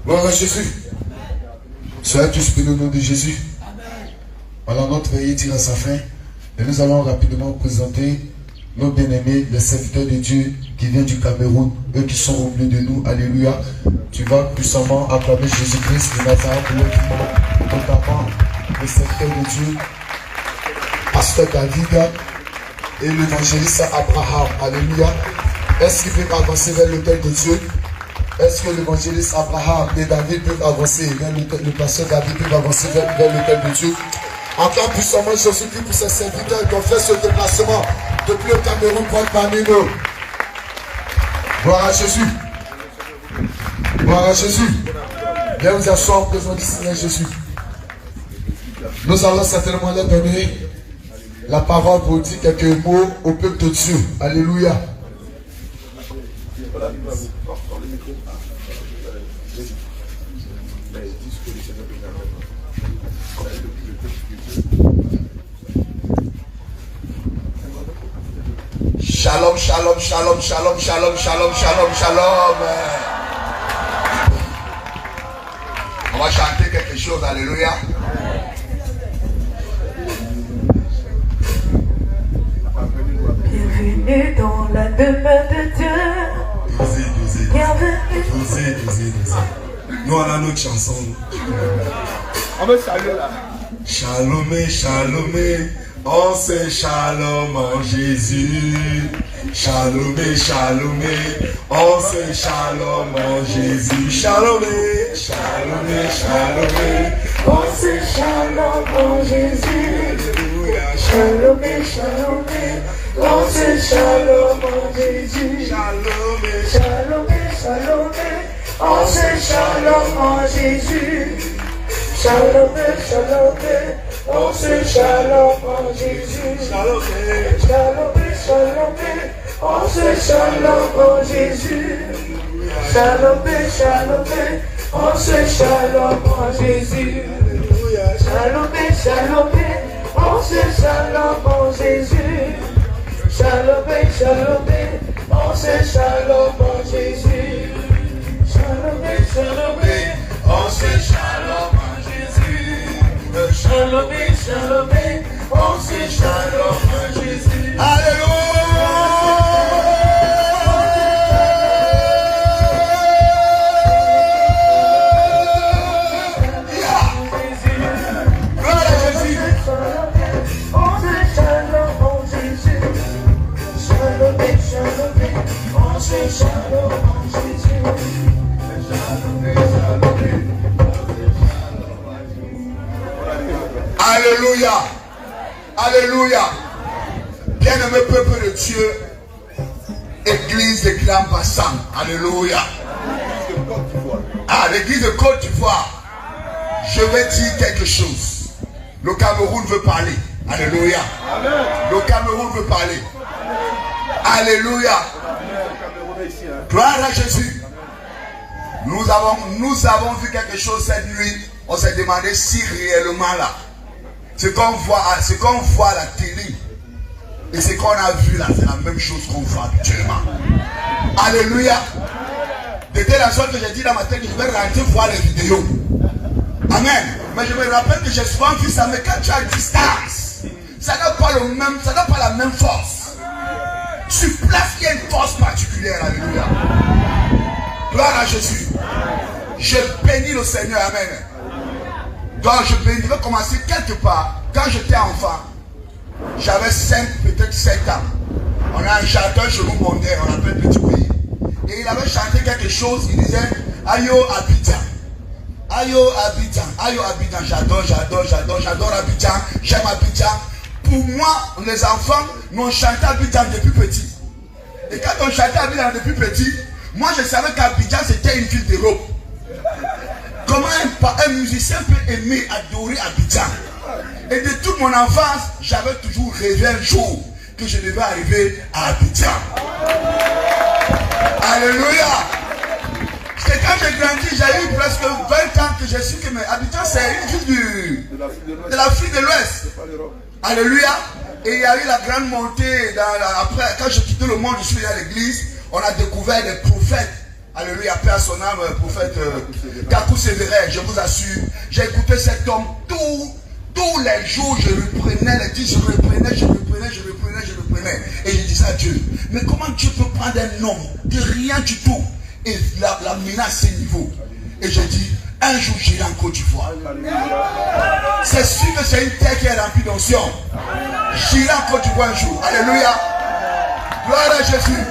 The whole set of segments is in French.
Gloire à Jésus. Soyez tous bénis au nom de Jésus. Alors notre veillée tire à sa fin. Et nous allons rapidement présenter nos bien-aimés, les serviteurs de Dieu qui viennent du Cameroun, eux qui sont au milieu de nous. Alléluia. Tu vas puissamment acclamer Jésus-Christ de Nazareth, notamment le serviteur de Dieu, Pasteur David et l'évangéliste Abraham. Alléluia. Est-ce qu'ils peuvent avancer vers l'autel de Dieu? Est-ce que l'évangéliste Abraham et David peuvent avancer vers l'autel, le pasteur David peut avancer vers l'autel de Dieu? Encore puissamment Jésus-Christ pour ses serviteurs qui ont fait ce déplacement depuis le Cameroun pour être parmi nous. Gloire à Jésus. Gloire à Jésus. Viens vous asseoir en présence du Seigneur Jésus. Nous allons certainement leur donner la parole pour dire quelques mots au peuple de Dieu. Alléluia. Shalom, shalom, shalom, shalom, shalom, shalom, shalom, shalom. On va chanter quelque chose, alléluia. Bienvenue dans la demeure de Dieu. Dosez. Nous on a notre chanson. On va saluer là. Shalomé, shalomé. On se shalom en Jésus. Shalomé, shalomé. On se shalom en Jésus. Shalomé, shalomé, shalomé. On se shalom en Jésus. Shalomé, shalomé. On se shalom en Jésus. Shalomé, Shalomé, shalomé. On se shalom en Jésus. Shalomé, shalomé. On se shalom en Jésus. shalomé. Shalomé, shalomé. On se shalom en Jésus. Shalomé, shalomé. On se shalom en Jésus. Shalomé, shalomé. On se shalom en Jésus. Shalomé, shalomé. On se shalom en Jésus. Shalomé, shalomé. On se shalom en Jésus. Shalomé, shalomé. On se shalom en Jésus. Alléluia. Alléluia. Alléluia. Bien-aimé peuple de Dieu, Église de Grand-Bassam. Alléluia. Ah, l'église de Côte d'Ivoire. Je vais dire quelque chose. Le Cameroun veut parler. Alléluia. Le Cameroun veut parler. Alléluia. Gloire à Jésus. Nous avons vu quelque chose cette nuit. On s'est demandé si réellement là, ce qu'on voit à la télé et ce qu'on a vu là, c'est la même chose qu'on voit actuellement. Alléluia. De telle sorte que j'ai dit dans ma tête que je vais rentrer voir les vidéos. Amen. Mais je me rappelle que j'ai souvent vu ça, mais quand tu es à distance, ça n'a pas la même force. Sur place, il y a une force particulière. Alléluia. Gloire à Jésus. Je bénis le Seigneur. Amen. Donc je vais commencer quelque part. Quand j'étais enfant, j'avais 5, peut-être 7 ans. On a un chanteur chez nous, on appelle Petit Pays. Et il avait chanté quelque chose, il disait Ayo Abidjan. Ayo Abidjan, Ayo Abidjan, j'adore Abidjan, j'aime Abidjan. Pour moi, les enfants, nous on chantait Abidjan depuis petit. Et quand on chantait Abidjan depuis petit, moi je savais qu'Abidjan c'était une ville d'Europe. Comment un musicien peut aimer, adorer Abidjan? Et de toute mon enfance, j'avais toujours rêvé un jour que je devais arriver à Abidjan. Alléluia. C'est quand j'ai grandi, j'ai eu presque 20 ans que j'ai su que Abidjan c'est une ville de l'Afrique de l'Ouest. Alléluia. Et il y a eu la grande montée, après quand j'ai quitté le monde, je suis allé à l'église, on a découvert des prophètes. Alléluia, paix à son âme, prophète Kakou Sévérin, je vous assure, j'ai écouté cet homme tous les jours, je reprenais les titres, je reprenais. Et je disais à Dieu, mais comment Dieu peut prendre un homme de rien du tout et l'amener à ce niveau? Et j'ai dit, un jour j'irai en Côte d'Ivoire. C'est sûr que c'est une terre qui est remplie d'onction. J'irai en Côte d'Ivoire un jour. Alléluia. Gloire à Jésus.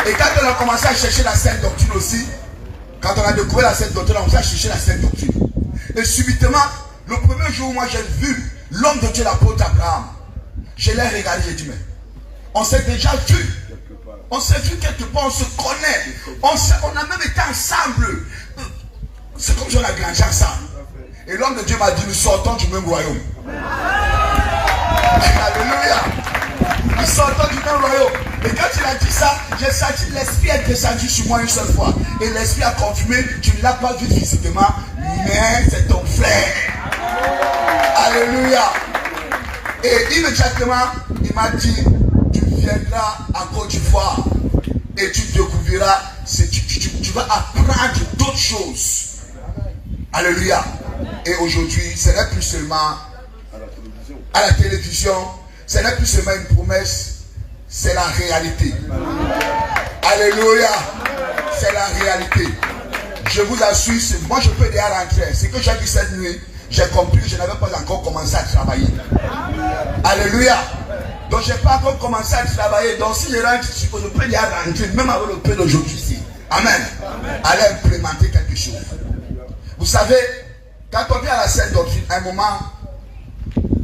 Et quand on a commencé à chercher la sainte doctrine aussi, quand on a découvert la sainte doctrine, on a commencé à chercher la sainte doctrine. Et subitement, le premier jour où moi j'ai vu l'homme de Dieu, l'apôtre Abraham, je l'ai regardé, j'ai dit, mais on s'est déjà vu. On s'est vu quelque part, on se connaît. On a même été ensemble. C'est comme si on a grandi ensemble. Et l'homme de Dieu m'a dit, nous sortons du même royaume. Alléluia. Nous sortons du même royaume. Et quand il a dit ça, j'ai senti l'esprit est descendu sur moi une seule fois. Et l'esprit a confirmé, tu ne l'as pas vu physiquement, mais c'est ton frère. Alléluia. Et immédiatement, il m'a dit, tu viendras à Côte d'Ivoire et tu découvriras, tu vas apprendre d'autres choses. Alléluia. Et aujourd'hui, ce n'est plus seulement à la télévision, ce n'est plus seulement une promesse, c'est la réalité. Alléluia. C'est la réalité. Je vous assure, moi je peux déjà rentrer. Ce que j'ai vu cette nuit, j'ai compris que je n'avais pas encore commencé à travailler. Alléluia. Donc je n'ai pas encore commencé à travailler. Donc si je rentre, je peux déjà rentrer, même avec le peu d'aujourd'hui ici. Amen. Allez implémenter quelque chose. Vous savez, quand on vient à la sainte doctrine, à un moment,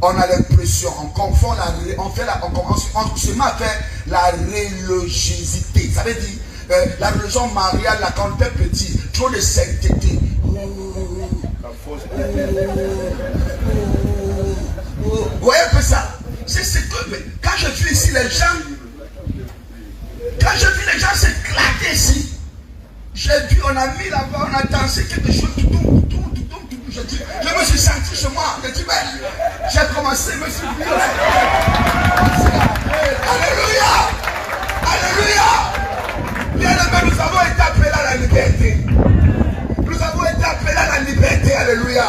on a l'impression, on confond on se met à faire la religiosité. Ça veut dire, la religion mariale, là, quand on était petit, trop de sainteté. Vous voyez un peu ça? C'est ce que, quand je vis ici les gens, s'éclater ici, j'ai vu, on a mis là-bas, on a dansé quelque chose, je me suis senti chez moi. J'ai dit, mais j'ai commencé, je me suis dit, alléluia, alléluia. Bien aimé, nous avons été appelés à la liberté. Nous avons été appelés à la liberté, alléluia.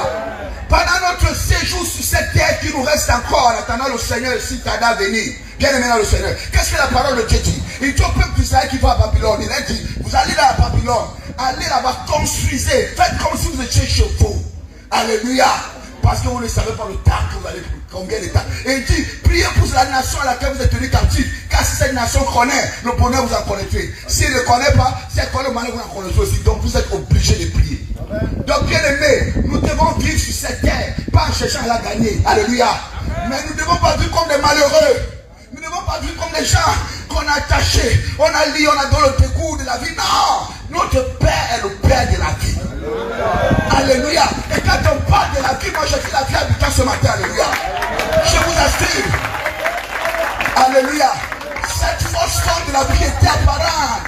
Pendant notre séjour sur cette terre qui nous reste encore, en attendant le Seigneur ici, Tada venir. Bien aimé dans le Seigneur. Qu'est-ce que la parole de Dieu dit? Il dit au peuple d'Israël qui va à Babylone. Il a dit, vous allez là à Babylone, allez là-bas, construisez, faites comme si vous étiez chez vous. Alléluia. Parce que vous ne savez pas le temps que vous allez, combien de temps. Et il dit, priez pour la nation à laquelle vous êtes tenus captifs. Car si cette nation connaît, le bonheur vous en connaîtrez. S'il ne connaît pas, si elle connaît le malheur, vous en connaîtrez aussi. Donc vous êtes obligés de prier. Donc bien aimés, nous devons vivre sur cette terre, pas en cherchant à la gagner. Alléluia. Mais nous ne devons pas vivre comme des malheureux. Nous ne devons pas vivre comme des gens qu'on a attachés. On a lié, on a donné le décours de la vie. Non, notre Père est le Père de la vie. Alléluia. Et quand on parle de la vie, moi j'ai vu la vie habitant ce matin. Alléluia. Je vous assure. Alléluia. Cette fausse forme de la vie était apparente.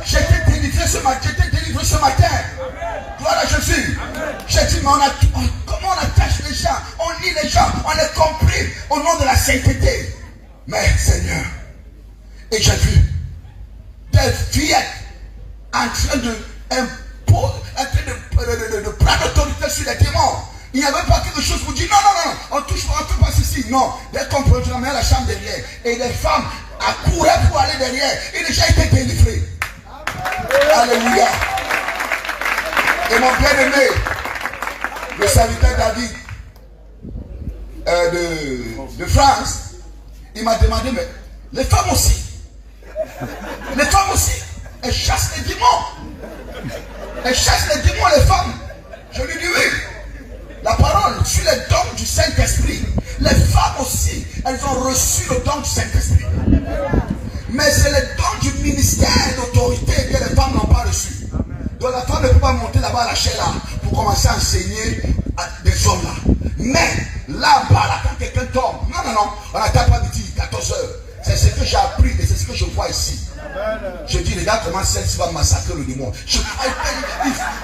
J'étais délivré ce matin. Gloire à Jésus. J'ai dit, mais comment on attache les gens? On lit les gens. On les compris au nom de la sainteté. Mais Seigneur, et j'ai vu des fillettes en train de prendre l'autorité sur les démons. Il n'y avait pas quelque chose pour dire non, on touche pas ceci. Non, dès qu'on peut ramener la chambre derrière, et les femmes accouraient pour aller derrière, et les gens étaient délivrés. Alléluia. Et mon bien-aimé, le serviteur David de France, il m'a demandé, mais les femmes aussi, elles chassent les démons. Elles chassent les démons, les femmes. Je lui dis oui. La parole sur les dons du Saint-Esprit. Les femmes aussi, elles ont reçu le don du Saint-Esprit. Mais c'est le don du ministère d'autorité que les femmes n'ont pas reçu. Donc la femme ne peut pas monter là-bas à la chaire là pour commencer à enseigner à des hommes là. Mais là-bas, là, quand quelqu'un tombe, non, on n'attend pas midi, 14 heures. C'est ce que j'ai appris et c'est ce que je vois ici. Je dis, regarde comment celle-ci va massacrer le démon.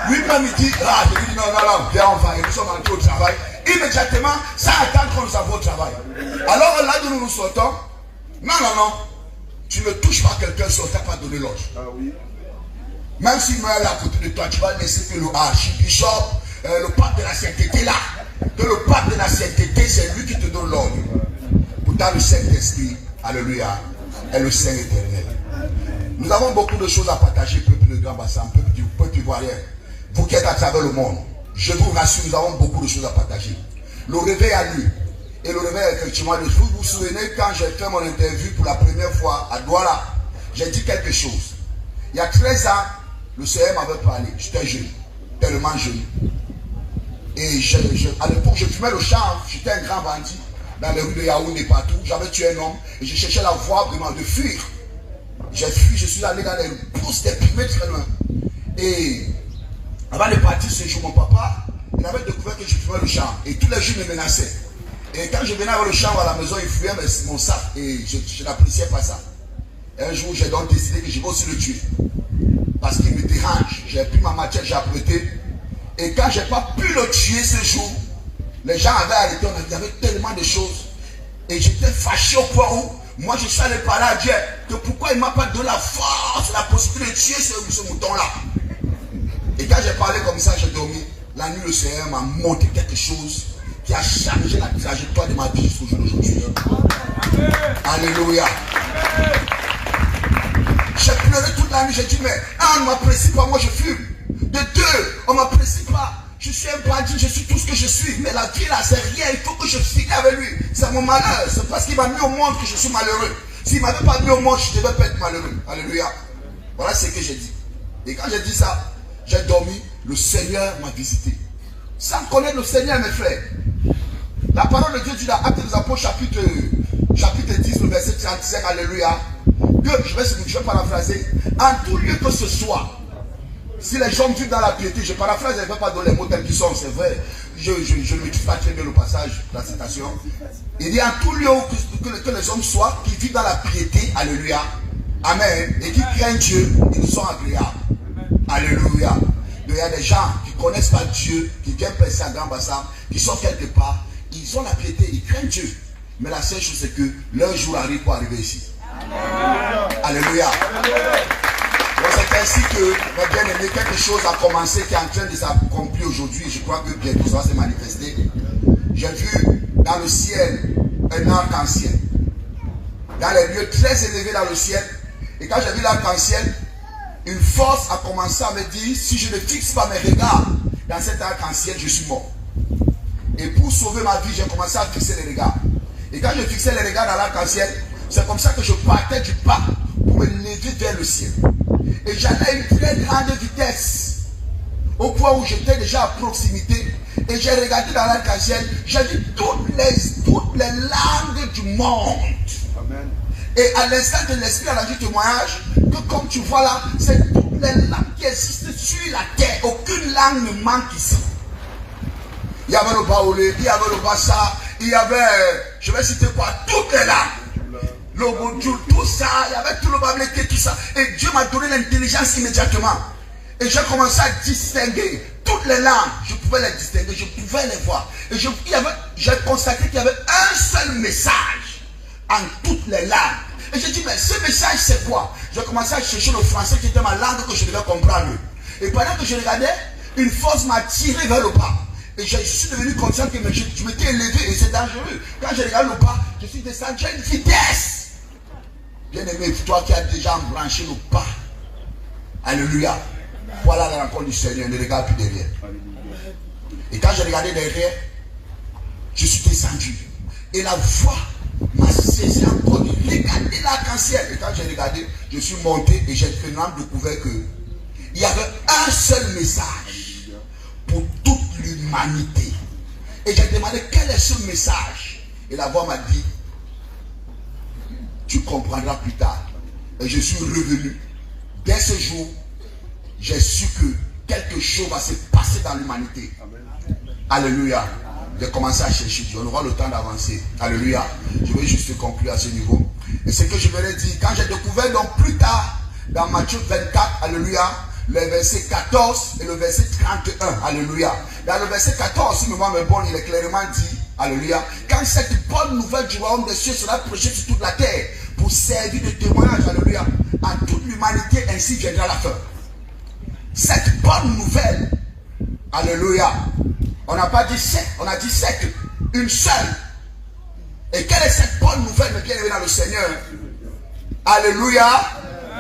Lui-même il dit, je lui dis, non, viens, on va, et nous sommes entrés au travail. Immédiatement, ça attend qu'on nous envoie au travail. Alors là où nous sortons, non, tu ne touches pas quelqu'un si on ne t'a pas donné l'ordre. Même s'il meurt à côté de toi, tu vas laisser que le archibishop, le pape de la sainteté là. Que le pape de la sainteté, c'est lui qui te donne l'ordre. Pourtant, le Saint-Esprit, alléluia, est le Saint éternel. Nous avons beaucoup de choses à partager, peuple de Grand Bassin, peuple ivoirien. Vous qui êtes à travers le monde, je vous rassure, nous avons beaucoup de choses à partager. Le réveil a lieu. Et le réveil, effectivement, vous vous souvenez, quand j'ai fait mon interview pour la première fois à Douala, j'ai dit quelque chose. Il y a 13 ans, le Seigneur m'avait parlé. J'étais jeune, tellement jeune. Et à l'époque, je fumais le chanvre. J'étais un grand bandit dans les rues de Yaoundé partout. J'avais tué un homme et je cherchais la voie vraiment de fuir. J'ai fui, je suis allé dans les pousses des pimés très loin. Et avant de partir ce jour, mon papa, il avait découvert que je fumais le chanvre. Et tous les jours, il me menaçait. Et quand je venais avec le chanvre à la maison, il fouillait mon sac et je n'appréciais pas ça. Et un jour, j'ai donc décidé que je vais aussi le tuer. Parce qu'il me dérange. J'ai pris ma machette, j'ai apprêté. Et quand je n'ai pas pu le tuer ce jour, les gens avaient arrêté, il y avait tellement de choses. Et j'étais fâché au point où, moi je suis allé parler à Dieu, que pourquoi il ne m'a pas donné la force, la possibilité de tuer ce mouton-là. Et quand j'ai parlé comme ça, j'ai dormi. La nuit, le Seigneur m'a montré quelque chose qui a changé la trajectoire de ma vie jusqu'au jour d'aujourd'hui. Alléluia. J'ai pleuré toute la nuit, j'ai dit, mais un, on ne m'apprécie pas, moi je fume. De deux, on ne m'apprécie pas. Je suis un bandit, je suis tout ce que je suis. Mais la vie là, c'est rien. Il faut que je finis avec lui. C'est mon malheur. C'est parce qu'il m'a mis au monde que je suis malheureux. S'il ne m'avait pas mis au monde, je ne devais pas être malheureux. Alléluia. Voilà ce que j'ai dit. Et quand j'ai dit ça, j'ai dormi. Le Seigneur m'a visité. Sans connaître le Seigneur, mes frères. La parole de Dieu dit dans Actes des Apôtres, chapitre 10, le verset 35. Alléluia. Que, je vais paraphraser. En tout lieu que ce soit. Si les gens vivent dans la piété, je paraphrase, je ne vais pas donner les mots tels qu'ils sont, c'est vrai. Je ne maîtrise pas très bien le passage, la citation. Il dit en tout lieu que les hommes soient, qui vivent dans la piété, alléluia, amen, et qui craignent Dieu, ils sont agréables. Alléluia. Il y a des gens qui ne connaissent pas Dieu, qui viennent passer à Grand Bassin, qui sont quelque part, ils ont la piété, ils craignent Dieu. Mais la seule chose, c'est que leur jour arrive pour arriver ici. Alléluia. C'est ainsi que, mes bien-aimés, quelque chose a commencé qui est en train de s'accomplir aujourd'hui. Je crois que bientôt ça va se manifester. J'ai vu dans le ciel un arc-en-ciel. Dans les lieux très élevés dans le ciel. Et quand j'ai vu l'arc-en-ciel, une force a commencé à me dire, si je ne fixe pas mes regards dans cet arc-en-ciel, je suis mort. Et pour sauver ma vie, j'ai commencé à fixer les regards. Et quand je fixais les regards dans l'arc-en-ciel, c'est comme ça que je partais du pas pour me lever vers le ciel. Et j'allais à une très grande vitesse, au point où j'étais déjà à proximité. Et j'ai regardé dans l'arc-en-ciel, j'ai vu toutes les langues du monde. Amen. Et à l'instant de l'Esprit a rendu témoignage, que comme tu vois là, c'est toutes les langues qui existent sur la terre. Aucune langue ne manque ici. Il y avait le baoulé, il y avait le bassa, il y avait, je vais citer quoi, toutes les langues. Le bonjour, tout ça, il y avait tout le bablété, tout ça. Et Dieu m'a donné l'intelligence immédiatement. Et j'ai commencé à distinguer toutes les langues. Je pouvais les distinguer, je pouvais les voir. Et j'ai constaté qu'il y avait un seul message en toutes les langues. Et j'ai dit, mais ce message c'est quoi? J'ai commencé à chercher le français qui était ma langue que je devais comprendre. Et pendant que je regardais, une force m'a tiré vers le bas. Et je suis devenu conscient que je m'étais élevé et c'est dangereux. Quand je regarde le bas, je suis descendu à une vitesse. Bien-aimé, toi qui as déjà embranché le pas. Alléluia. Voilà la rencontre du Seigneur. Ne regarde plus derrière. Et quand j'ai regardé derrière, je suis descendu. Et la voix m'a saisi encore. Regardez l'arc-en-ciel. Et quand j'ai regardé, je suis monté et j'ai finalement découvert que il y avait un seul message pour toute l'humanité. Et j'ai demandé quel est ce message. Et la voix m'a dit, tu comprendras plus tard. Et je suis revenu. Dès ce jour, j'ai su que quelque chose va se passer dans l'humanité. Alléluia. J'ai commencé à chercher Dieu. On aura le temps d'avancer. Alléluia. Je vais juste conclure à ce niveau. Et ce que je voulais dire, quand j'ai découvert donc plus tard, dans Matthieu 24, alléluia, le verset 14 et le verset 31, alléluia. Dans le verset 14, si mémoire me bonne, il est clairement dit, alléluia, quand cette bonne nouvelle du royaume des cieux sera prêchée sur toute la terre, pour servir de témoignage, alléluia, à toute l'humanité, ainsi viendra la fin. bonne nouvelle. Alléluia. On n'a pas dit sept, on a dit sept. Une seule. Et quelle est cette bonne nouvelle, mes bien-aimés dans le Seigneur? Alléluia.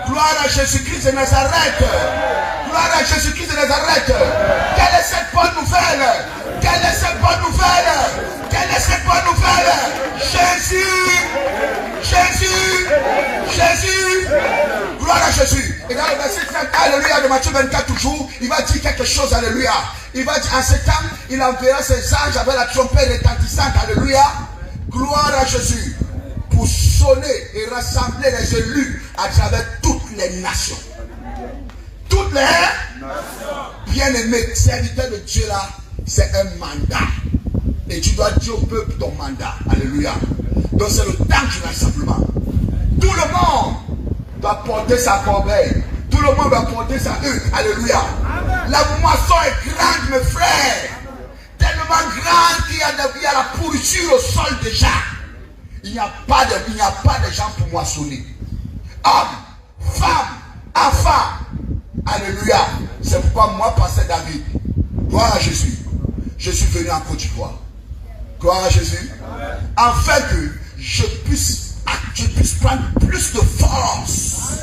Gloire à Jésus-Christ de Nazareth. Gloire à Jésus-Christ de Nazareth. Quelle est cette bonne nouvelle? Quelle est cette bonne nouvelle? Quelle est cette bonne nouvelle? Jésus. Jésus. Jésus. Gloire à Jésus. Et dans le verset 5, alléluia, de Matthieu 24 toujours, il va dire quelque chose, alléluia. Il va dire, en ce temps, il enverra ses anges avec la trompette retentissante, alléluia. Gloire à Jésus. Pour sonner et rassembler les élus à travers toutes les nations. Toutes les nations. Bien-aimé, serviteur de Dieu là, c'est un mandat. Et tu dois dire au peuple ton mandat. Alléluia. Donc c'est le temps du rassemblement. Tout le monde doit porter sa corbeille. Tout le monde doit porter sa hutte. Alléluia. La moisson est grande, mes frères. Tellement grande qu'il y a la pourriture au sol déjà. Il n'y a pas de gens pour moissonner. Hommes, femmes, enfants. Alléluia. C'est pourquoi moi, pasteur David, gloire à Jésus, je suis venu en Côte d'Ivoire. Gloire à Jésus. Afin que je puisse prendre plus de force.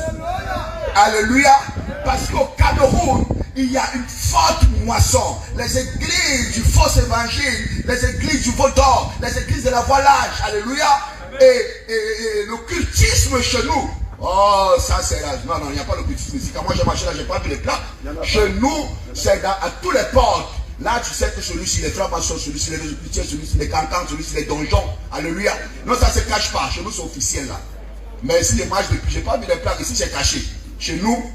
Alléluia. Parce qu'au Cameroun, il y a une forte moisson. Les églises du faux évangile, les églises du veau d'or, les églises de la voilage, alléluia, et le cultisme chez nous. Oh, ça c'est là. Non, il n'y a pas le cultisme ici. Quand moi j'ai marché là, j'ai pas vu les plats. Chez nous, c'est à tous les portes. Là, tu sais que celui-ci, les francs-maçons, celui-ci, les résultats, celui-ci, les cantons, celui-ci, les donjons. Alléluia. Non, ça se cache pas. Chez nous, c'est officiel là. Mais ici, les matchs depuis, j'ai pas vu les plats. Ici, c'est caché. Chez nous,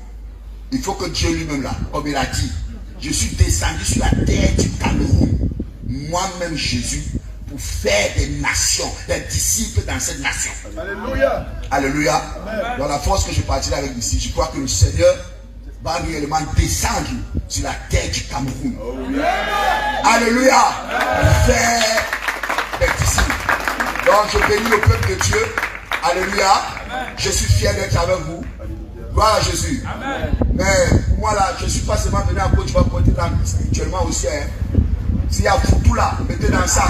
il faut que Dieu lui-même là, comme il a dit, je suis descendu sur la terre du Cameroun, moi-même Jésus, pour faire des nations, des disciples dans cette nation. Alléluia. Alléluia. Dans la force que je partirai avec ici, je crois que le Seigneur va réellement descendre sur la terre du Cameroun. Alléluia. Pour faire des disciples. Donc je bénis le peuple de Dieu. Alléluia. Je suis fier d'être avec vous. Gloire à Jésus. Amen. Mais moi là, je ne suis pas seulement venu à Côte d'Ivoire pour être dans spirituellement aussi. Hein. S'il y a foutu là, mettez dans le sac.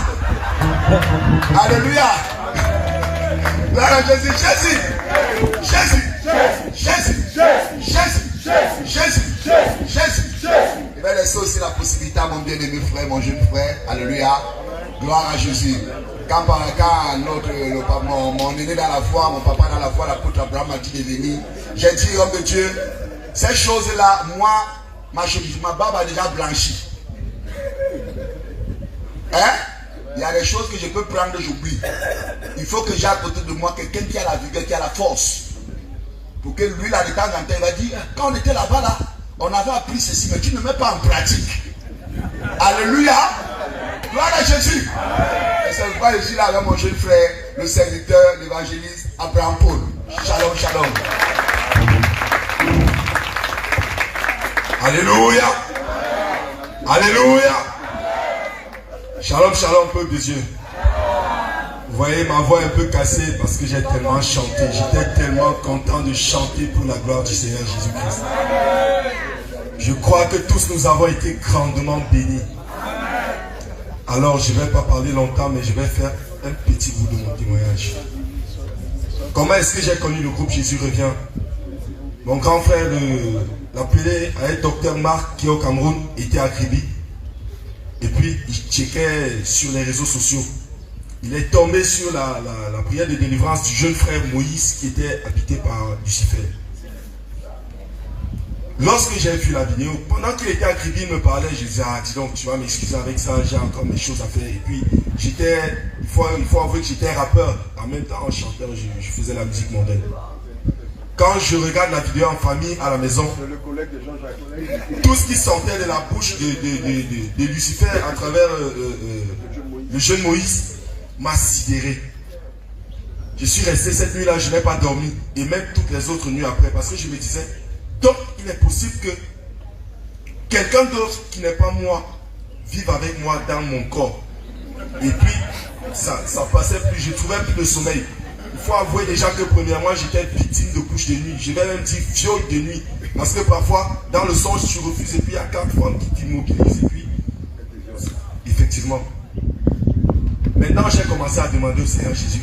Alléluia. Gloire à Jésus. Jésus. Jésus. Jésus. Jésus. Jésus. Jésus. Il va laisser aussi la possibilité à mon bien-aimé frère, mon jeune frère. Alléluia. Gloire à Jésus. Quand mon aîné dans la foi, mon papa dans la foi, l'apôtre Abraham m'a dit de venir. J'ai dit, homme de Dieu, ces choses-là, moi, ma barbe a déjà blanchi. Hein? Il y a des choses que je peux prendre, j'oublie. Il faut que j'ai à côté de moi quelqu'un qui a la vigueur, qui a la force. Pour que lui, là, de temps en temps, il va dire, quand on était là-bas, là, on avait appris ceci, mais tu ne mets pas en pratique. Alléluia. Gloire à Jésus. Et c'est pourquoi je suis là avec mon jeune frère, le serviteur, l'évangéliste Abraham Paul. Shalom, shalom. Alléluia. Alléluia. Shalom, shalom, peuple de Dieu. Vous voyez ma voix un peu cassée parce que j'ai tellement chanté. J'étais tellement content de chanter pour la gloire du Seigneur Jésus-Christ. Je crois que tous nous avons été grandement bénis. Alors je ne vais pas parler longtemps, mais je vais faire un petit bout de mon témoignage. Comment est-ce que j'ai connu le groupe Jésus revient? Mon grand frère, l'appelé à être docteur Marc, qui est au Cameroun, était à Kribi. Et puis il checkait sur les réseaux sociaux. Il est tombé sur la prière de délivrance du jeune frère Moïse qui était habité par Lucifer. Lorsque j'ai vu la vidéo, pendant qu'il était à Kribi, il me parlait, je disais, ah dis donc, tu vas m'excuser avec ça, j'ai encore mes choses à faire. Et puis, il faut avouer que j'étais rappeur, en même temps chanteur, je faisais la musique mondaine. Quand je regarde la vidéo en famille, à la maison, tout ce qui sortait de la bouche de Lucifer à travers le jeune Moïse m'a sidéré. Je suis resté cette nuit-là, je n'ai pas dormi, et même toutes les autres nuits après, parce que je me disais, donc il est possible que quelqu'un d'autre qui n'est pas moi vive avec moi dans mon corps. Et puis ça passait plus, je trouvais plus de sommeil. faut avouer déjà que premièrement, j'étais victime de couches de nuit. Je vais même dire viol de nuit. Parce que parfois, dans le songe, tu refuses et puis il y a 4 femmes qui t'immobilisent. Et puis, effectivement. Maintenant, j'ai commencé à demander au Seigneur Jésus,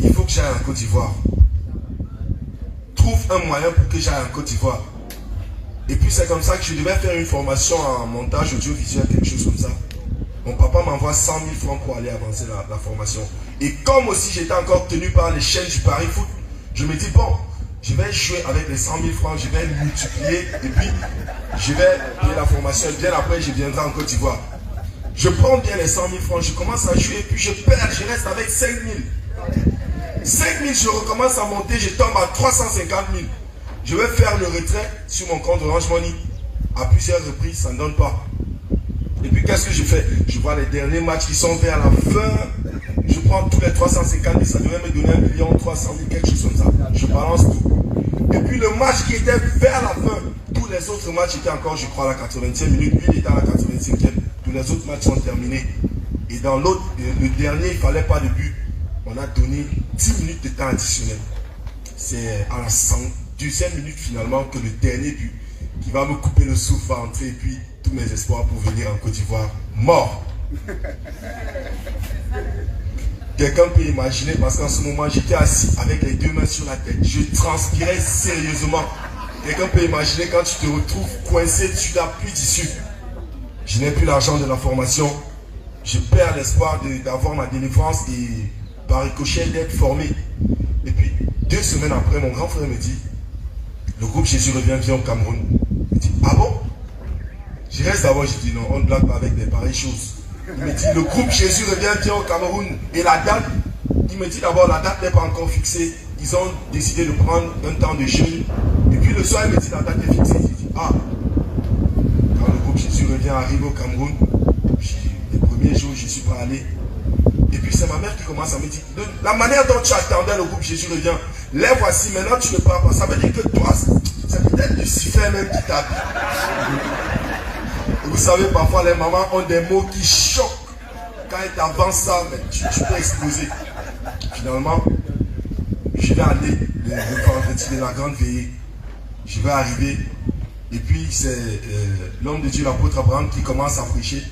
il faut que j'aille en Côte d'Ivoire. Trouve un moyen pour que j'aille en Côte d'Ivoire. Et puis c'est comme ça que je devais faire une formation en montage audiovisuel, quelque chose comme ça. Mon papa m'envoie 100 000 francs pour aller avancer la formation. Et comme aussi j'étais encore tenu par les chaînes du Paris Foot, je me dis bon, je vais jouer avec les 100 000 francs, je vais multiplier et puis je vais payer la formation. Et bien après, je viendrai en Côte d'Ivoire. Je prends bien les 100 000 francs, je commence à jouer, puis je perds, je reste avec 5 000. 5 000, je recommence à monter, je tombe à 350 000. Je vais faire le retrait sur mon compte Orange Money. À plusieurs reprises, ça ne donne pas. Et puis qu'est-ce que je fais? Je vois les derniers matchs qui sont vers la fin. Je prends tous les 350 000, ça devait me donner 1 300 000, quelque chose comme ça. Je balance tout. Et puis le match qui était vers la fin, tous les autres matchs étaient encore, je crois, à la 80e minute. Lui, il était à la 85e. Tous les autres matchs sont terminés. Et dans l'autre, le dernier, il ne fallait pas de but. On a donné 10 minutes de temps additionnel. C'est à la 102e minute finalement que le dernier but qui va me couper le souffle va entrer et puis tous mes espoirs pour venir en Côte d'Ivoire, mort. Quelqu'un peut imaginer parce qu'en ce moment j'étais assis avec les 2 mains sur la tête. Je transpirais sérieusement. Quelqu'un peut imaginer quand tu te retrouves coincé, tu n'as plus d'issue. Je n'ai plus l'argent de la formation. Je perds l'espoir d'avoir ma délivrance et par ricochet d'être formé. Et puis 2 semaines après, mon grand frère me dit, le groupe Jésus revient au Cameroun. Il me dit, ah bon? Je reste d'abord, je dis non, on ne blague pas avec des pareilles choses. Il me dit, le groupe Jésus revient au Cameroun. Et la date, il me dit d'abord, la date n'est pas encore fixée. Ils ont décidé de prendre un temps de jeûne. Et puis le soir, il me dit, la date est fixée. Je dis, ah, quand le groupe Jésus arrive au Cameroun, les premiers jours, je ne suis pas allé. Et puis c'est ma mère qui commence à me dire, la manière dont tu attendais le groupe Jésus revient, les voici, maintenant tu ne pars pas. Ça veut dire que toi, c'est peut-être Lucifer même qui t'habille. Vous savez, parfois les mamans ont des mots qui choquent. Quand elles t'avancent ça, mais tu peux exploser. Finalement, je vais aller le vendredi de la grande veillée. Je vais arriver. Et puis c'est l'homme de Dieu, l'apôtre Abraham, qui commence à prêcher.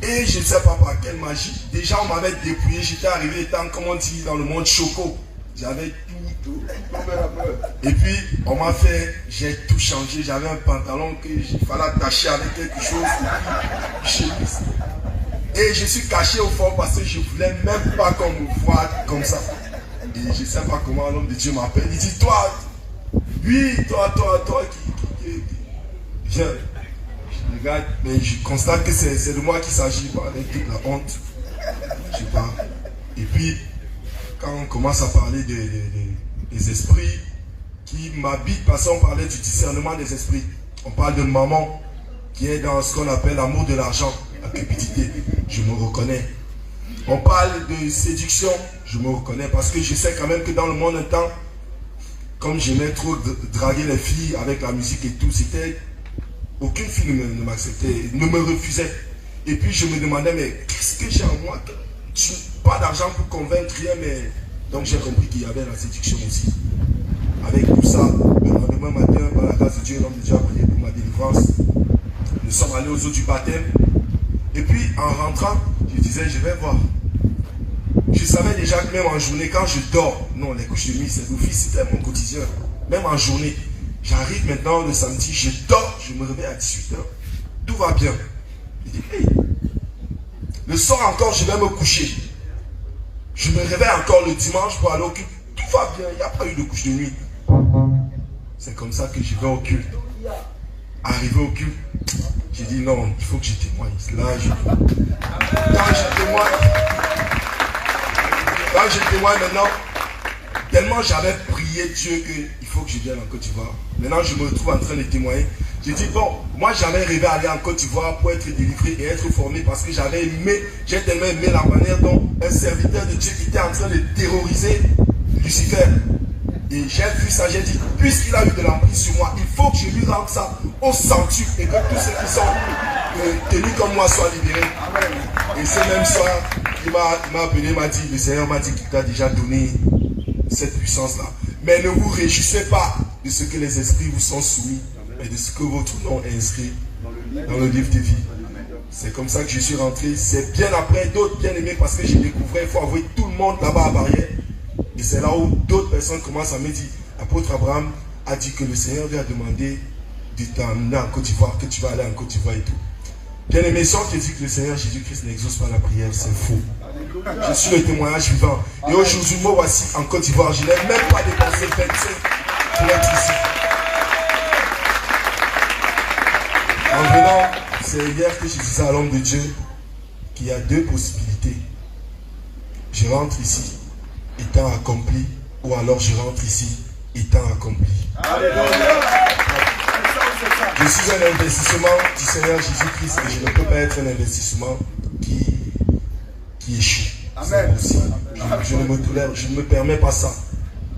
Et je ne sais pas par quelle magie. Déjà on m'avait dépouillé. J'étais arrivé étant, comme on dit, dans le monde choco. J'avais tout. Et puis on m'a fait, j'ai tout changé. J'avais un pantalon qu'il fallait attacher avec quelque chose. Et je suis caché au fond parce que je ne voulais même pas qu'on me voie comme ça. Et je ne sais pas comment l'homme de Dieu m'appelle. Il dit, toi, oui, toi, qui viens. Je regarde, mais je constate que c'est de moi qu'il s'agit, avec toute la honte. Je pars. Et puis, quand on commence à parler des esprits qui m'habitent, parce qu'on parlait du discernement des esprits. On parle de maman qui est dans ce qu'on appelle l'amour de l'argent, la cupidité. Je me reconnais. On parle de séduction, je me reconnais parce que je sais quand même que dans le monde un temps, comme j'aimais trop draguer les filles avec la musique et tout, c'était... Aucune fille ne m'acceptait, ne me refusait. Et puis je me demandais, mais qu'est-ce que j'ai en moi? Pas d'argent pour convaincre, rien, mais... Donc j'ai compris qu'il y avait la séduction aussi. Avec tout ça, le lendemain matin, par la grâce de Dieu, l'homme de Dieu a prié pour ma délivrance. Nous sommes allés aux eaux du baptême. Et puis en rentrant, je disais, je vais voir. Je savais déjà que même en journée, quand je dors, non, les couches de nuit, c'est d'office, c'était mon quotidien. Même en journée. J'arrive maintenant le samedi, je dors, je me réveille à 18h. Tout va bien. Je dis, hey. Le soir encore, je vais me coucher. Je me réveille encore le dimanche pour aller au culte. Tout va bien, il n'y a pas eu de couche de nuit. C'est comme ça que je vais au culte. Arrivé au culte, j'ai dit non, il faut que je témoigne. Quand je témoigne maintenant, tellement j'avais prié Dieu qu'il faut que je vienne en Côte d'Ivoire. Maintenant, je me retrouve en train de témoigner. J'ai dit, bon, moi j'avais rêvé aller en Côte d'Ivoire pour être délivré et être formé parce que j'ai tellement aimé la manière dont un serviteur de Dieu était en train de terroriser Lucifer. Et j'ai vu ça, j'ai dit, puisqu'il a eu de l'emprise sur moi, il faut que je lui rende ça au centuple et que tous ceux qui sont tenus comme moi soient libérés. Et ce même soir, il m'a appelé, il m'a dit, le Seigneur m'a dit qu'il t'a déjà donné cette puissance-là. Mais ne vous réjouissez pas de ce que les esprits vous sont soumis, mais de ce que votre nom est inscrit dans le livre de vie. C'est comme ça que je suis rentré. C'est bien après d'autres bien aimés parce que j'ai découvert, il faut avouer tout le monde là-bas à Barrière. Et c'est là où d'autres personnes commencent à me dire, l'apôtre Abraham a dit que le Seigneur lui a demandé de t'emmener en Côte d'Ivoire, que tu vas aller en Côte d'Ivoire et tout. Bien aimé, si on te dit que le Seigneur Jésus-Christ n'exauce pas la prière, c'est faux. Je suis le témoignage vivant. Et aujourd'hui, moi voici en Côte d'Ivoire. Je n'ai même pas dépensé 25 pour être ici. En venant, c'est hier que je disais à l'homme de Dieu qu'il y a deux possibilités. Je rentre ici étant accompli, ou alors je rentre ici étant accompli. Je suis un investissement du Seigneur Jésus-Christ et je ne peux pas être un investissement qui échoue. Amen. Je ne me tolère, je ne me permets pas ça.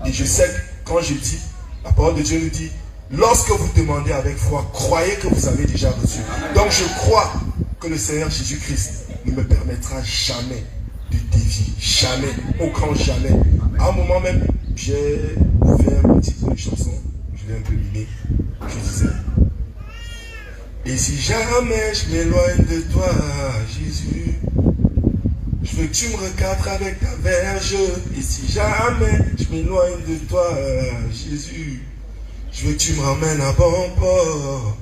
Et je sais que quand je dis, la parole de Dieu nous dit, lorsque vous demandez avec foi, croyez que vous avez déjà reçu. Donc je crois que le Seigneur Jésus-Christ ne me permettra jamais de dévier. Jamais, au grand jamais. À un moment même, j'ai ouvert un petit peu de chanson. Je l'ai un peu miné. Je disais, et si jamais je m'éloigne de toi, Jésus, je veux que tu me recadres avec ta verge. Et si jamais je m'éloigne de toi, Jésus, je veux que tu me ramènes à bon port.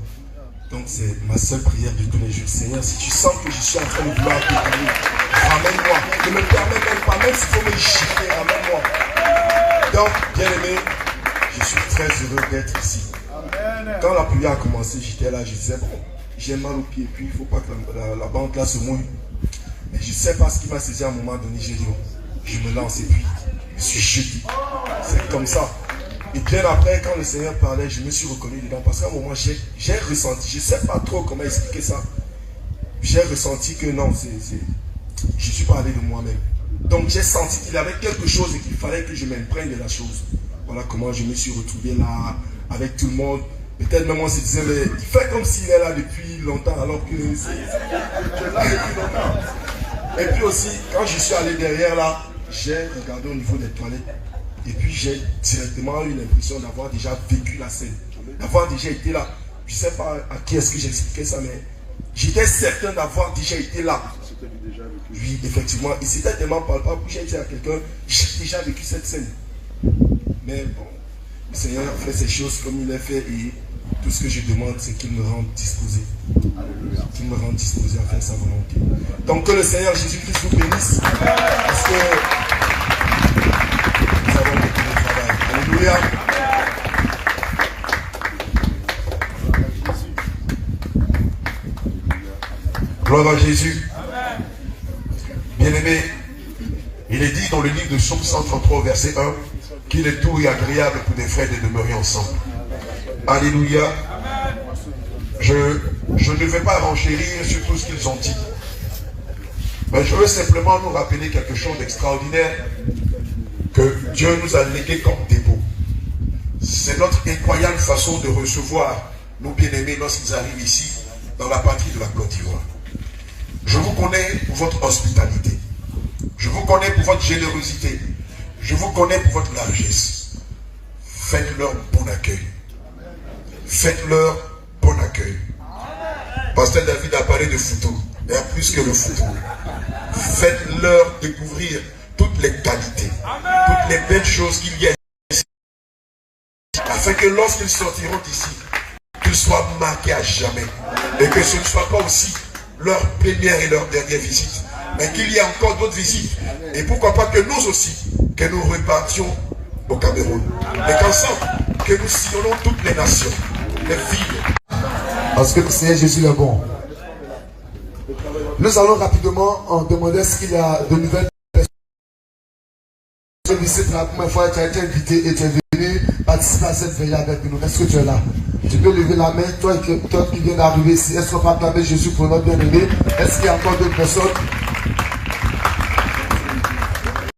Donc c'est ma seule prière de tous les jours. Seigneur, si tu sens que je suis en train de vouloir te donner, ramène-moi. Ne me permets même pas, même s'il faut me gifler, ramène-moi. Donc, bien aimé, je suis très heureux d'être ici. Quand la pluie a commencé, j'étais là, je disais, bon, j'ai mal au pied, puis il ne faut pas que la bande là se mouille. Mais je ne sais pas ce qui m'a saisi à un moment donné, j'ai dit, bon, je me lance et puis je suis jeté. C'est comme ça. Et bien après, quand le Seigneur parlait, je me suis reconnu dedans. Parce qu'à un moment, j'ai ressenti, je ne sais pas trop comment expliquer ça. J'ai ressenti que non, je suis parlé de moi-même. Donc j'ai senti qu'il y avait quelque chose et qu'il fallait que je m'imprègne de la chose. Voilà comment je me suis retrouvé là, avec tout le monde. Peut-être même on se disait, mais il fait comme s'il est là depuis longtemps, alors que c'est là depuis longtemps. Et puis aussi, quand je suis allé derrière là, j'ai regardé au niveau des toilettes. Et puis j'ai directement eu l'impression d'avoir déjà vécu la scène. D'avoir déjà été là. Je ne sais pas à qui est-ce que j'expliquais ça, mais j'étais certain d'avoir déjà été là. Oui, effectivement. Et c'était tellement palpable que j'ai dit à quelqu'un, j'ai déjà vécu cette scène. Mais bon, le Seigneur fait ces choses comme il les fait et tout ce que je demande, c'est qu'il me rende disposé. Qu'il me rende disposé à faire sa volonté. Donc que le Seigneur Jésus-Christ vous bénisse. Parce que nous avons beaucoup de travail. Alléluia. Gloire à Jésus. Bien-aimé, il est dit dans le livre de Psaume 133, verset 1, qu'il est doux et agréable pour des frères de demeurer ensemble. Alléluia. Je ne vais pas renchérir sur tout ce qu'ils ont dit. Mais je veux simplement nous rappeler quelque chose d'extraordinaire que Dieu nous a légué comme dépôt. C'est notre incroyable façon de recevoir nos bien-aimés lorsqu'ils arrivent ici, dans la patrie de la Côte d'Ivoire. Je vous connais pour votre hospitalité. Je vous connais pour votre générosité. Je vous connais pour votre largesse. Faites-leur bon accueil. Faites-leur bon accueil. Pasteur David a parlé de photos. Et en plus que le photo. Faites-leur découvrir toutes les qualités, toutes les belles choses qu'il y a ici. Afin que lorsqu'ils sortiront d'ici, qu'ils soient marqués à jamais. Et que ce ne soit pas aussi leur première et leur dernière visite. Mais qu'il y ait encore d'autres visites. Et pourquoi pas que nous aussi, que nous repartions au Cameroun. Et qu'ensemble, que nous sillonnons toutes les nations, les villes. Parce que le Seigneur Jésus est bon. Nous allons rapidement en demander ce qu'il y a de nouvelles personnes. C'est la première fois que tu as été invité et tu es venu participer à cette veillée avec nous. Est-ce que tu es là? Tu peux lever la main, toi qui viens d'arriver ici. Est-ce qu'on va acclamer Jésus pour notre bien-aimé? Est-ce qu'il y a encore d'autres personnes?